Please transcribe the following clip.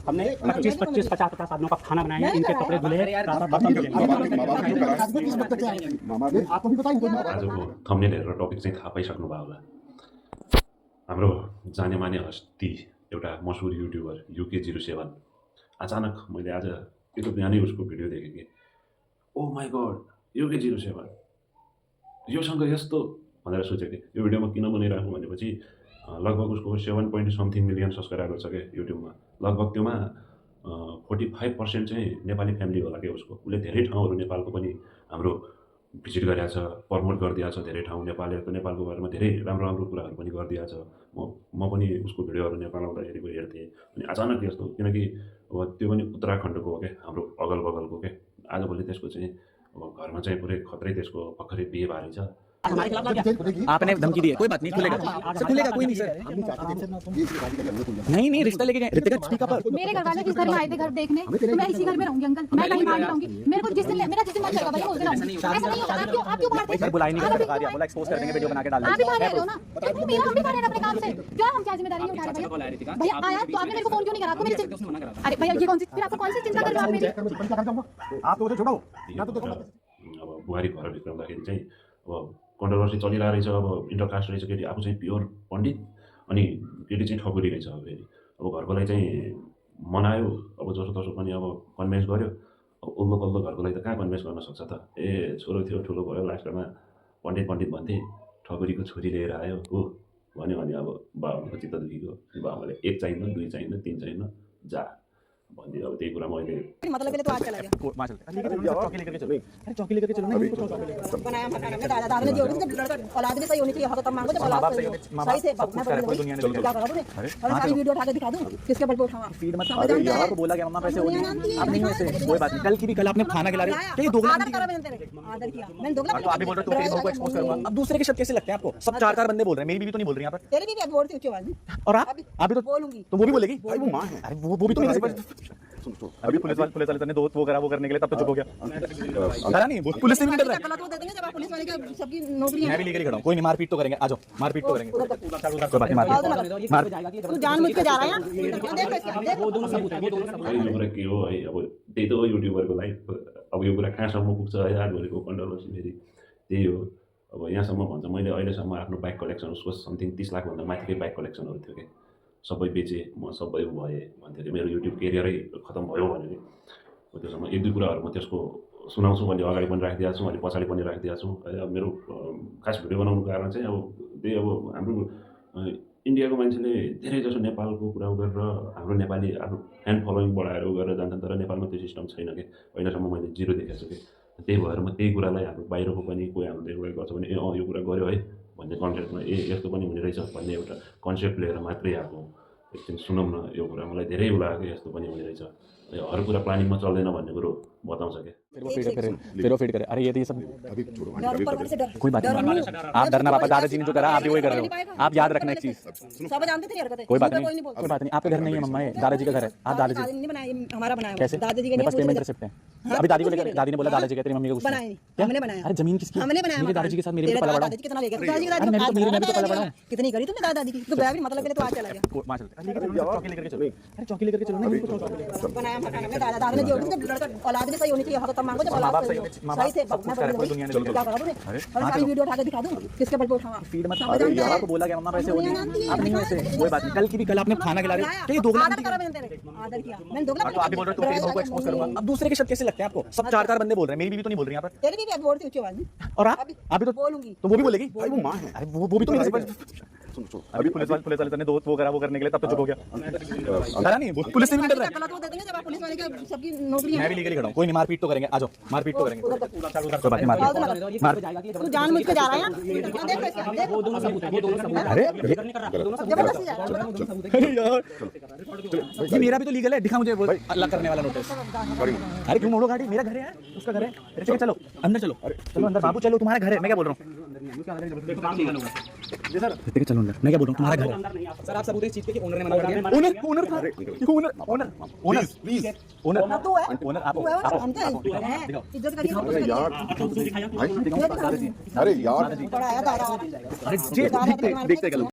हमने 25-50 आदमियों का खाना बनाया है, इनके कपड़े धुले हैं, बर्तन धुले हैं। आजको थम्बनेल हेरेर टपिक चाहिँ थाहा पाइसक्नु भयो होला। हाम्रो जाने माने हस्ती एउटा मशहुर युट्युबर UK07 अचानक मैले आज त्यो बिहानै उसको भिडियो देखेँ कि ओ माई गड UK07 योसँग यस्तो भनेर सोचेँ कि यो भिडियो म किन बनाइराखौँ भनेपछि लगभग उसको 7.something मिलियन सब्सक्राइबर छ क्या युट्युबमा। लगभग त्योमा 45% चाहिँ नेपाली फ्यामिली होला क्या उसको। उसले धेरै ठाउँहरू नेपालको पनि हाम्रो भिजिट गरेको छ, प्रमोट गरिदिएको छ धेरै ठाउँ, नेपालको बारेमा धेरै राम्रो राम्रो कुराहरू पनि गरिदिएको छ। म पनि उसको भिडियोहरू नेपाल आउँदाखेरिको हेर्थेँ। अनि अचानक यस्तो, किनकि अब त्यो पनि उत्तराखण्डको हो क्या, हाम्रो अगल बगलको क्या। आजभोलि त्यसको चाहिँ अब घरमा चाहिँ पुरै खत्रै, त्यसको भर्खरै बिहे भएर छ। आपने धमकी दी है, कोई बात नहीं, खुलेगा सर, खुलेगा कोई नहीं सर। नहीं रिश्ता लेके गए रितिका स्पीकर पर। मेरे घर वाले जिस घर में आए थे घर देखने, तो मैं इसी घर में रहूंगी अंकल, मैं कहीं बाहर नहीं रहूंगी। मेरे को जिस दिन मन करेगा भैया उस दिन आऊंगी। ऐसा नहीं होगा। आप क्यों बाहर थे? सर बुलाई नहीं कर दिया, बोला एक्सपोज कर देंगे, वीडियो बना के डाल आप भी बाहर रह रहे हो ना, तो मेरा हम भी बाहर रह अपने काम से। क्या हम क्या जिम्मेदारी नहीं उठा रहे भैया? आया तो आपने मेरे को फोन क्यों नहीं करा? आपको मेरी अरे भैया ये कौन सी, फिर आपको कौन सी चिंता कर रहे हो आप मेरी? आप तो छोड़ो अब बुहारी घर भित्राउँदाखेरि चाहिँ अब कन्ट्रोभर्सी चलिरहेको रहेछ। अब इन्टरकास्ट रहेछ केटी, आफू चाहिँ प्योर पण्डित, अनि केटी चाहिँ ठकुरी रहेछ। अब फेरि अब घरकोलाई चाहिँ मनायो, अब जसोतसो पनि अब कन्भिन्स गर्यो। अब उल्लो पल्लो घरकोलाई त कहाँ कन्भिन्स गर्न सक्छ त? ए छोरो थियो, ठुलो भयो, लास्टमा पण्डित भन्थे, ठकुरीको छोरी लिएर आयो हो भन्यो भने अब बाबाको चित्त दुखीको। बाबाले 1 चाहिन्न, 2 चाहिन्न, 3 चाहिन्न, जा भन्दै। अब त्यही कुरा मैले मतलब के लिए तो आज चला गया। वहां चलते हैं, चौकी लेकर चलो। अरे चौकी लेकर चलो ना, इनको चौकी लेकर बनाया मकान में दादा ने दिया, लड़का औलाद भी सही होनी चाहिए। हक तब मांगो जब औलाद सही से मैं बोल दुनिया ने क्या करा तूने? और सारी वीडियो उठा के दिखा दूं किसके बल पे उठावा? फीड मत अरे यार को बोला गया मम्मा पैसे होने आप नहीं वैसे कोई बात नहीं। कल की भी कल आपने खाना खिला रहे थे, ये दोगला आदर करा मैंने तेरे आदर किया मैंने दोगला। तो आप भी बोल रहे हो तो तेरी बहू को एक्सपोज करूंगा। अब दूसरे के शब्द कैसे लगते हैं आपको? सब 4 बंदे बोल रहे हैं, मेरी बीवी तो नहीं बोल रही यहां पर। तेरी बीवी बोलती ऊंची आवाज में। और आप अभी तो बोलूंगी तो वो भी बोलेगी भाई वो मां है। अरे वो भी तो नहीं अभी पुलिस वाले ने वो करा वो करने के लिए तब तो चुप हो गया। करा नहीं पुलिस से भी डर रहा है। गलत वो दे देंगे जब पुलिस वाले का सबकी नौकरी है। मैं भी लीगली खड़ा हूं, कोई नहीं, मारपीट तो करेंगे, आ जाओ मारपीट तो करेंगे। कोई बात नहीं, मार तू जानबूझ के जा रहा है देख यो कुरा के हो है? अब त्यही त हो युट्युबरको लाइफ। अब यो कुरा कहाँसम्म पुग्छ है? आजभोलिको कन्ट्रोभर्सी फेरि त्यही हो। अब यहाँसम्म भन्छ, मैले अहिलेसम्म आफ्नो बाइक कलेक्सन, उसको समथिङ 30 लाखभन्दा माथिकै बाइक कलेक्सनहरू थियो कि सबै बेचेँ, म सबै भएँ भन्थ्यो कि मेरो युट्युब केरियरै खतम भयो भने कि त्योसम्म 1-2 कुराहरू म त्यसको सुनाउँछु भने अगाडि पनि राखिदिएको छु, अनि पछाडि पनि राखिदिएको छु है। अब मेरो खास भिडियो बनाउनुको कारण चाहिँ अब त्यही अब हाम्रो इन्डियाको मान्छेले धेरै जसो नेपालको कुरा गरेर हाम्रो नेपाली आफ्नो फ्यान फलोइङ बढाएर गरेर जान्छन्, तर नेपालमा त्यो सिस्टम छैन कि अहिलेसम्म मैले 0 देखेको छु कि। त्यही भएर म त्यही कुरालाई हाम्रो बाहिरको पनि कोही हाम्रो देखिरहेको गर्छ भने ए यो कुरा गर्यो है भन्ने कन्सेप्टमा ए यस्तो पनि हुने रहेछ भन्ने एउटा कन्सेप्ट लिएर मात्रै आएको। एकछिन सुनौँ न यो कुरा, मलाई धेरै लाग्यो कि यस्तो पनि हुने रहेछ। हर कुरा प्लानिङमा चल्दैन भन्ने कुरो बताउँछ क्या। फिर वो फीड करे। अरे ये सब कोई बात नहीं, आप डरना पापा, दादाजी ने जो करा आप भी वही कर रहे हो। आप याद रखना एक चीज, सब जानते थे हरकतें। कोई बात नहीं, कोई बात नहीं। आपके घर नहीं है मम्मा, दादाजी का घर है। आप दादाजी ने बनाया, हमारा बनाया। कैसे? दादाजी के पास पेमेंट रिसिप्ट है। अभी दादी को लेकर, दादी ने बोला दादाजी का, तेरी मम्मी का कुछ बनाया, हमने बनाया। अरे जमीन किसकी? हमने बनाया। मेरे दादाजी के साथ मेरे भी पला बड़ा। कितना लेके दादाजी मैं भी तो पला बड़ा। कितनी करी तुमने दादाजी की? तो बैग मतलब के लिए तो आज चला गया। वहां चलते हैं, चौकी लेकर चलो। अरे चौकी लेकर चलो ना, इनको चौकी लेकर बनाया मकान में दादा ने दिया, लड़का औलाद भी सही होनी चाहिए। हक तब मांगो जब औलाद सही से मैं बोल दुनिया ने क्या करा तूने? और सारी वीडियो उठा के दिखा दूं किसके बल पे उठावा? फीड मत अरे यार को बोला गया मम्मा पैसे होने आप नहीं वैसे कोई बात नहीं। कल की भी कल आपने खाना खिला रहे थे, ये दोगला आदर करा मैंने तेरे आदर किया मैंने दोगला। तो आप भी बोल रहे हो तो तेरी बहू को एक्सपोज करूंगा। अब दूसरे के शब्द कैसे लगते हैं आपको? सब 4 बंदे बोल रहे हैं, मेरी बीवी तो नहीं बोल रही यहां पर। तेरी बीवी बोलती ऊंची आवाज में। और आप अभी तो बोलूंगी तो वो भी बोलेगी भाई वो मां है। अरे वो भी तो नहीं अभी पुलिस वाले ने वो करा वो करने के लिए तब तो चुप हो गया। करा नहीं पुलिस से भी डर रहा है। गलत वो दे देंगे जब पुलिस वाले का सबकी नौकरी है। मैं भी लीगली खड़ा हूं, कोई नहीं, मारपीट तो करेंगे, आ जाओ मारपीट तो करेंगे। कोई बात नहीं, मार तू जानबूझ के जा रहा है देख अरे जबरदस्ती जा रहा है। यार ये मेरा भी तो लीगल है, दिखा मुझे वो अल्लाह करने वाला नोटिस। अरे क्यों मोड़ो गाड़ी? मेरा घर है, उसका घर है। चलो चलो अंदर चलो, चलो अंदर बाबू, चलो तुम्हारा घर है। मैं क्या बोल रहा हूँ चलो अंदर, मैं क्या बोल रहा हूँ तुम्हारा घर है। सर आप सबूत इस चीज के कि ओनर ने मना कर दिया। ओनर प्लीज ओनर तू है ओनर आप इज्जत करिए यार अरे यार बड़ा है दादा। देखते